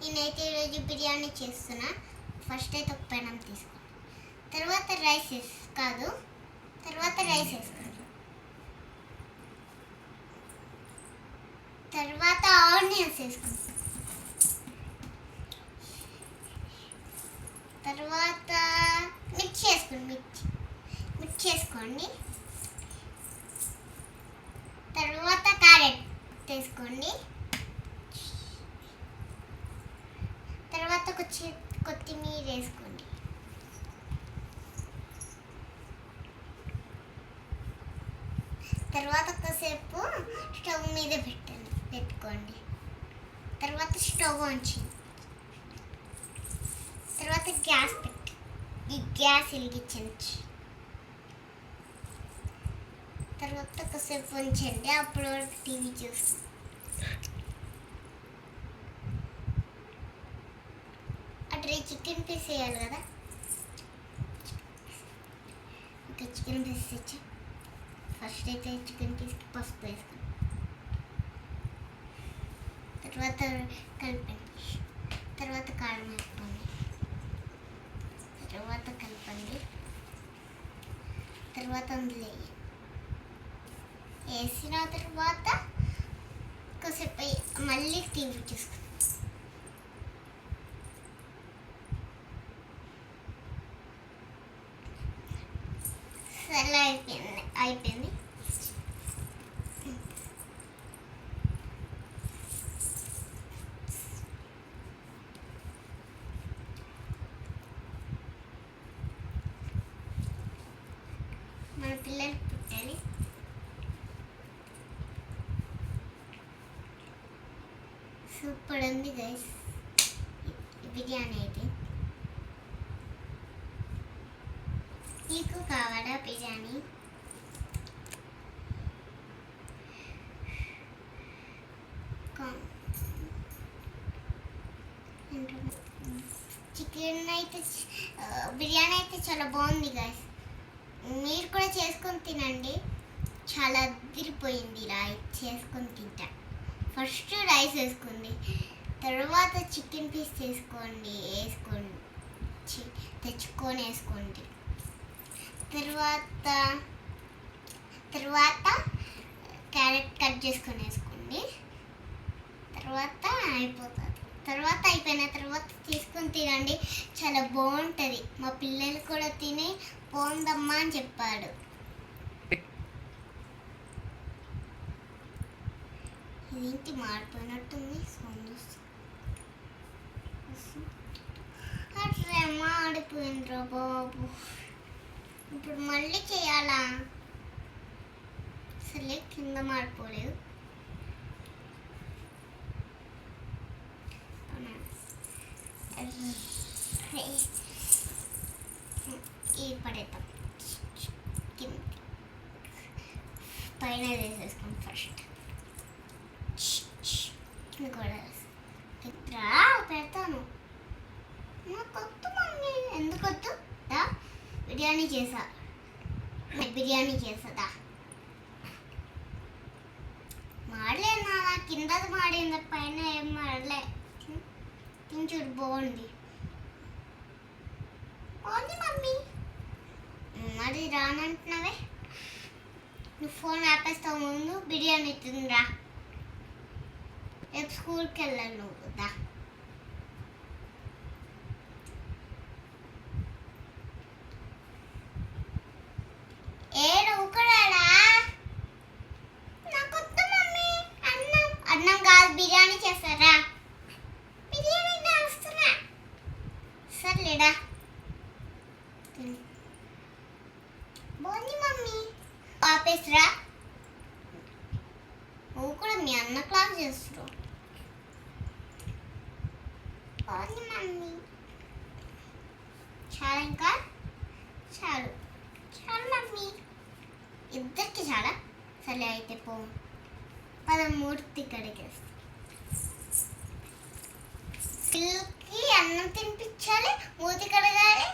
నేనైతే ఈరోజు బిర్యానీ చేస్తున్నా. ఫస్ట్ అయితే ఒక పెనం తీసుకోండి, తర్వాత రైస్ వేసుకోండి, తర్వాత ఆనియన్స్ వేసుకోండి, తర్వాత మిర్చి వేసుకోండి, తర్వాత క్యారెట్ వేసుకోండి, తర్వాత కొత్తిమీర వేసుకోండి, తర్వాత ఒకసేపు స్టవ్ మీద పెట్టుకోండి, తర్వాత స్టవ్ ఆన్ చేయండి, తర్వాత గ్యాస్ వెలిగించండి, తర్వాత ఒకసేపు ఉంచండి. అప్పుడు టీవీ చూస్తుంది. అట్లా చికెన్ పీస్ వేయాలి కదా, ఇంకా చికెన్ పీస్ తెచ్చి ఫస్ట్ అయితే చికెన్ పీస్కి పసుపు వేసుకోండి, తర్వాత కలపండి, తర్వాత కారం వేసుకోండి, తర్వాత కలపండి, తర్వాత అందులో వేసిన తర్వాత కొద్దిసేపు మళ్ళీ టీవీ చూసుకోండి. సరే అయిపోయింది. మన పిల్లలు పుట్టాలి. సూపర్ ఉంది గైస్ బిర్యానీ అయితే. మీకు కావాలా బిర్యానీ? చికెన్ అయితే బిర్యానీ అయితే చాలా బాగుంది గైస్. మీరు కూడా చేసుకొని తినండి. చాలా అదిరిపోయింది. చేసుకొని తింటా. ఫస్ట్ రైస్ వేసుకోండి, తర్వాత చికెన్ పీస్ తెచ్చుకొని వేసుకోండి, తర్వాత క్యారెట్ కట్ చేసుకొని వేసుకోండి, తర్వాత అయిపోతుంది. తర్వాత అయిపోయిన తర్వాత తీసుకొని తినండి. చాలా బాగుంటుంది. మా పిల్లలు కూడా తిని బాగుందమ్మా అని చెప్పాడు. ఇదేంటి మాడిపోయినట్టుంది సౌండ్ అట్లా మాడిపోయిందిరా బాబు. ఇప్పుడు మళ్ళీ చేయాలా? అసలే కింద మాడిపోలేదు. ఇది పడేద్దాం. పైన వేసేసుకోండి ఫస్ట్. కూడా పెడతాను. కొత్త మమ్మీ ఎందుకొద్దు? బిర్యానీ చేసదా మాడలేనా? కింద మాడింది, పైన ఏం మాడలే. చూడు బాగుంది మమ్మీ. అది రానంటున్నావే. నువ్వు ఫోన్ ఆపేస్తావు ముందు. బిర్యానీ తిందా. రేపు స్కూల్కి వెళ్ళాలి నువ్వు కదా. నువ్వు కూడా నాకు వద్దు మమ్మీ. అన్నం కాదు బిర్యానీ చేస్తారా? బిర్యానీ వస్తున్నా. సర్లేడా బాగుంది మమ్మీ. ఆపేసరా. నువ్వు కూడా మీ అన్న క్లాస్ చేస్తున్నావు. బాగుంది మమ్మీ. చాలా ఇంకా చాలు మమ్మీ. ఇద్దరికి చాలా. సరే అయితే మూర్తి కడిగేస్తా. పిల్లకి అన్నం తినిపించాలి, మూతి కడగాలి,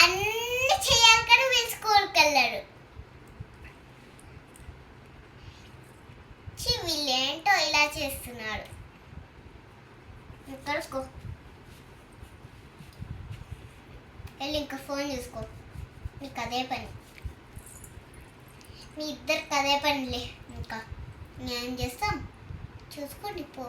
అన్ని చేయాలి. కానీ వీళ్ళు స్కూల్కి వెళ్ళాడు. వీళ్ళేంటో ఇలా చేస్తున్నారు. కలుసుకో. వెళ్ళి ఇంకా ఫోన్ చూసుకో. నీకు అదే పని, మీ ఇద్దరికి అదే పనిలే. ఇంకా నేను చేస్తాం, చూసుకోండి పో.